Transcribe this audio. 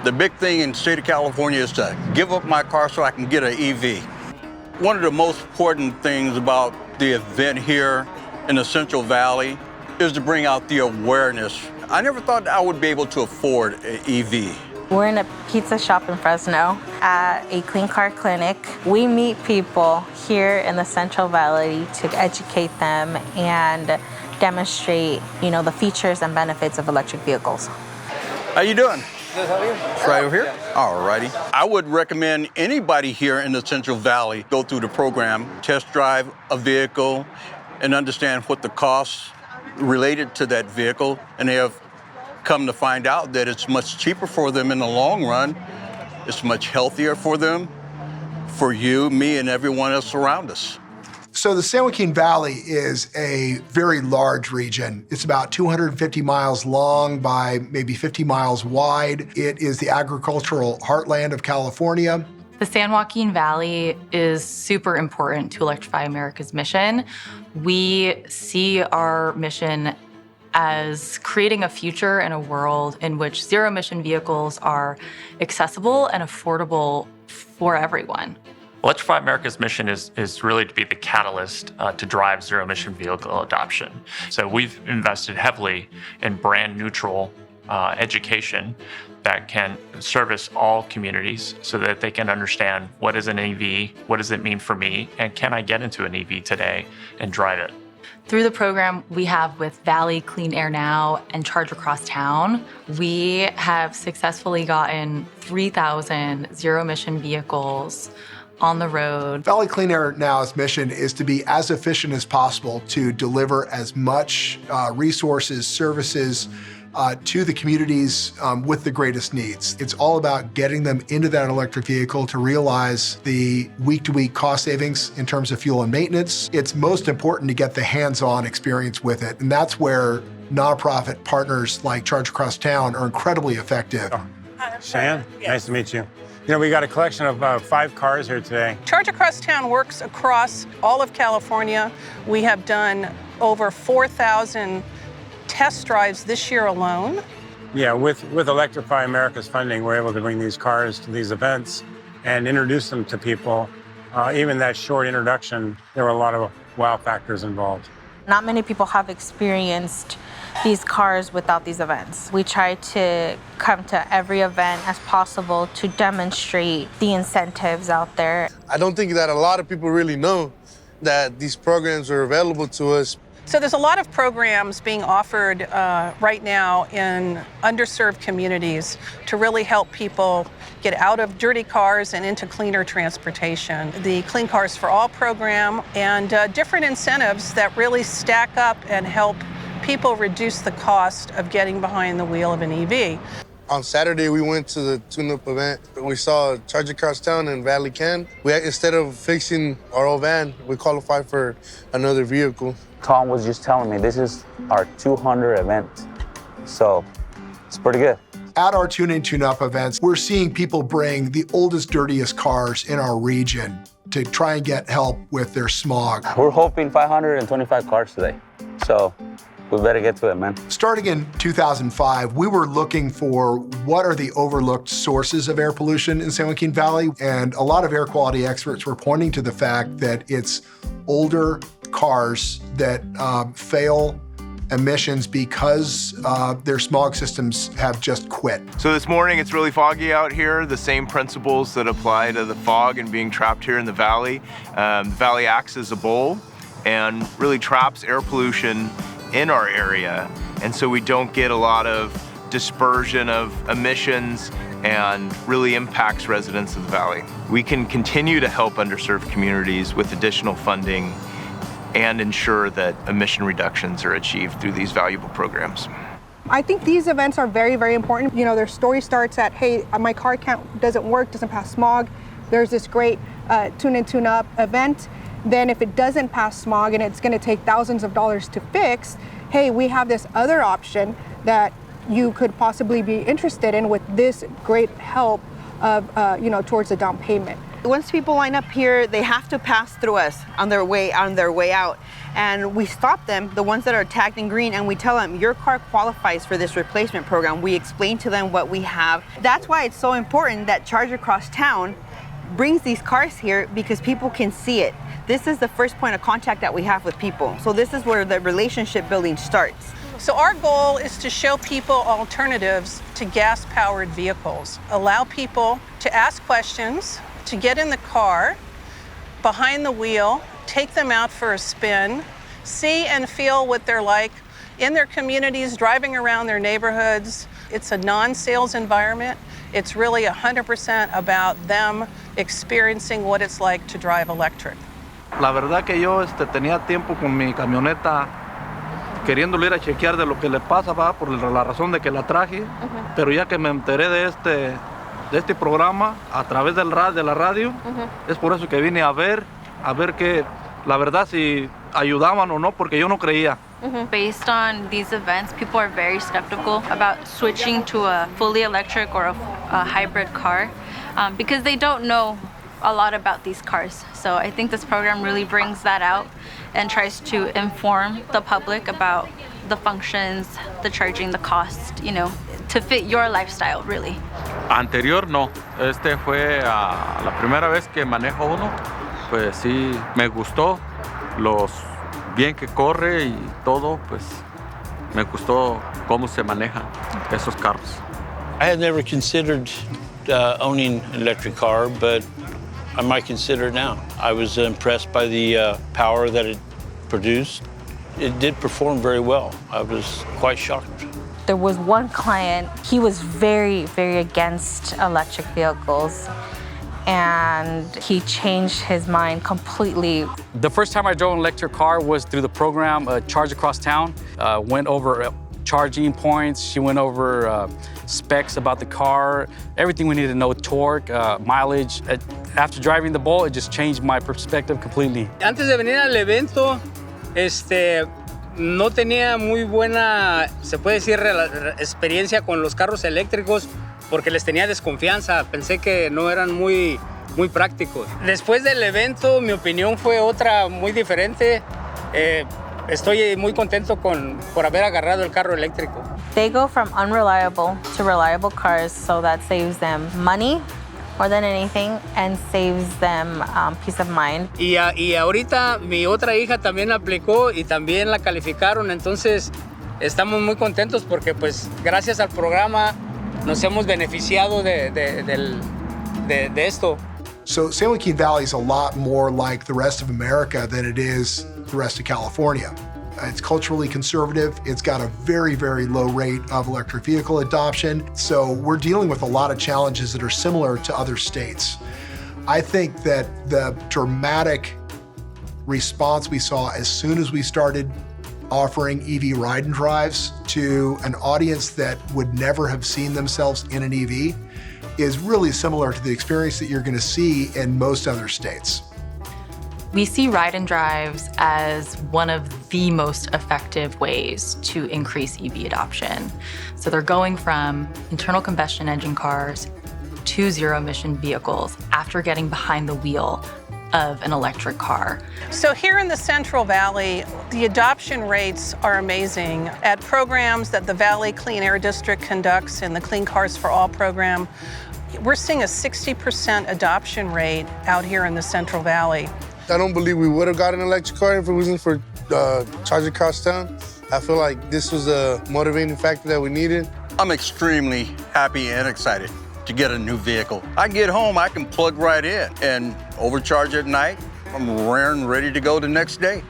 The big thing in the state of California is to give up my car so I can get an EV. One of the most important things about the event here in the Central Valley is to bring out the awareness. I never thought I would be able to afford an EV. We're in a pizza shop in Fresno at a clean car clinic. We meet people here in the Central Valley to educate them and demonstrate, the features and benefits of electric vehicles. How you doing? Good, how are you? It's right over here? All righty. I would recommend anybody here in the Central Valley go through the program, test drive a vehicle, and understand what the costs related to that vehicle, and they have come to find out that it's much cheaper for them in the long run. It's much healthier for them, for you, me, and everyone else around us. So the San Joaquin Valley is a very large region. It's about 250 miles long by maybe 50 miles wide. It is the agricultural heartland of California. The San Joaquin Valley is super important to Electrify America's mission. We see our mission as creating a future and a world in which zero-emission vehicles are accessible and affordable for everyone. Electrify America's mission is really to be the catalyst to drive zero-emission vehicle adoption. So we've invested heavily in brand-neutral education that can service all communities so that they can understand what is an EV, what does it mean for me, and can I get into an EV today and drive it? Through the program we have with Valley Clean Air Now and Charge Across Town, we have successfully gotten 3,000 zero-emission vehicles on the road. Valley Clean Air Now's mission is to be as efficient as possible to deliver as much resources, services to the communities with the greatest needs. It's all about getting them into that electric vehicle to realize the week-to-week cost savings in terms of fuel and maintenance. It's most important to get the hands-on experience with it, and that's where nonprofit partners like Charge Across Town are incredibly effective. Oh. Cheyenne, nice to meet you. We got a collection of 5 cars here today. Charge Across Town works across all of California. We have done over 4,000 test drives this year alone. Yeah, with Electrify America's funding, we're able to bring these cars to these events and introduce them to people. Even that short introduction, there were a lot of wow factors involved. Not many people have experienced these cars without these events. We try to come to every event as possible to demonstrate the incentives out there. I don't think that a lot of people really know that these programs are available to us. So there's a lot of programs being offered right now in underserved communities to really help people get out of dirty cars and into cleaner transportation. The Clean Cars for All program and different incentives that really stack up and help people reduce the cost of getting behind the wheel of an EV. On Saturday, we went to the tune-up event. We saw Charge Across Town and ValleyCAN. Instead of fixing our old van, we qualified for another vehicle. Tom was just telling me this is our 200th event, so it's pretty good. At our Tune In, Tune Up events, we're seeing people bring the oldest, dirtiest cars in our region to try and get help with their smog. We're hoping 525 cars today, so we better get to it, man. Starting in 2005, we were looking for what are the overlooked sources of air pollution in San Joaquin Valley, and a lot of air quality experts were pointing to the fact that it's older cars that fail emissions because their smog systems have just quit. So this morning it's really foggy out here. The same principles that apply to the fog and being trapped here in the valley. The valley acts as a bowl and really traps air pollution in our area, and so we don't get a lot of dispersion of emissions and really impacts residents of the valley. We can continue to help underserved communities with additional funding and ensure that emission reductions are achieved through these valuable programs. I think these events are very, very important. Their story starts at, hey, my car doesn't work, doesn't pass smog. There's this great Tune In, Tune Up event. Then if it doesn't pass smog and it's going to take thousands of dollars to fix, hey, we have this other option that you could possibly be interested in with this great help of, towards a down payment. Once people line up here, they have to pass through us on their way out. And we stop them, the ones that are tagged in green, and we tell them, your car qualifies for this replacement program. We explain to them what we have. That's why it's so important that Charge Across Town brings these cars here, because people can see it. This is the first point of contact that we have with people. So this is where the relationship building starts. So our goal is to show people alternatives to gas-powered vehicles, allow people to ask questions, to get in the car, behind the wheel, take them out for a spin, see and feel what they're like in their communities, driving around their neighborhoods. It's a non-sales environment. It's really 100% about them experiencing what it's like to drive electric. La verdad que yo tenía tiempo con mi camioneta queriéndolo ir a chequear de lo que le pasa, ¿va? Por la razón de que la traje, pero ya que me enteré de este programa a través de la radio, es por eso que vine a ver que la verdad si ayudaban o no, porque yo no creía. Based on these events, people are very skeptical about switching to a fully electric or a hybrid car because they don't know a lot about these cars. So I think this program really brings that out and tries to inform the public about the functions, the charging, the cost, to fit your lifestyle, really. Anterior no, este fue la primera vez que manejo uno, pues sí me gustó, los bien que corre y todo, pues me gustó cómo se manejan esos carros. I had never considered owning an electric car, but I might consider it now. I was impressed by the power that it produced. It did perform very well. I was quite shocked. There was one client, he was very, very against electric vehicles, and he changed his mind completely. The first time I drove an electric car was through the program Charge Across Town. Went over charging points, she went over specs about the car, everything we needed to know, torque, mileage. After driving the Bolt, it just changed my perspective completely. Antes de venir al evento, no tenía muy buena, se puede decir, experiencia con los carros eléctricos porque les tenía desconfianza. Pensé que no eran muy prácticos. Después del evento, mi opinión fue otra muy diferente. Estoy muy contento por haber agarrado el carro eléctrico. They go from unreliable to reliable cars, so that saves them money more than anything and saves them peace of mind. Y ahorita mi otra hija también aplicó y también la calificaron, entonces estamos muy contentos porque pues gracias al programa nos hemos beneficiado de esto. So San Joaquin Valley is a lot more like the rest of America than it is the rest of California. It's culturally conservative. It's got a very, very low rate of electric vehicle adoption. So we're dealing with a lot of challenges that are similar to other states. I think that the dramatic response we saw as soon as we started offering EV ride and drives to an audience that would never have seen themselves in an EV is really similar to the experience that you're going to see in most other states. We see ride and drives as one of the most effective ways to increase EV adoption. So they're going from internal combustion engine cars to zero-emission vehicles after getting behind the wheel of an electric car. So here in the Central Valley, the adoption rates are amazing. At programs that the Valley Clean Air District conducts in the Clean Cars for All program, we're seeing a 60% adoption rate out here in the Central Valley. I don't believe we would have got an electric car if it wasn't for Charge Across Town. I feel like this was a motivating factor that we needed. I'm extremely happy and excited to get a new vehicle. I get home, I can plug right in and overcharge at night. I'm raring, ready to go the next day.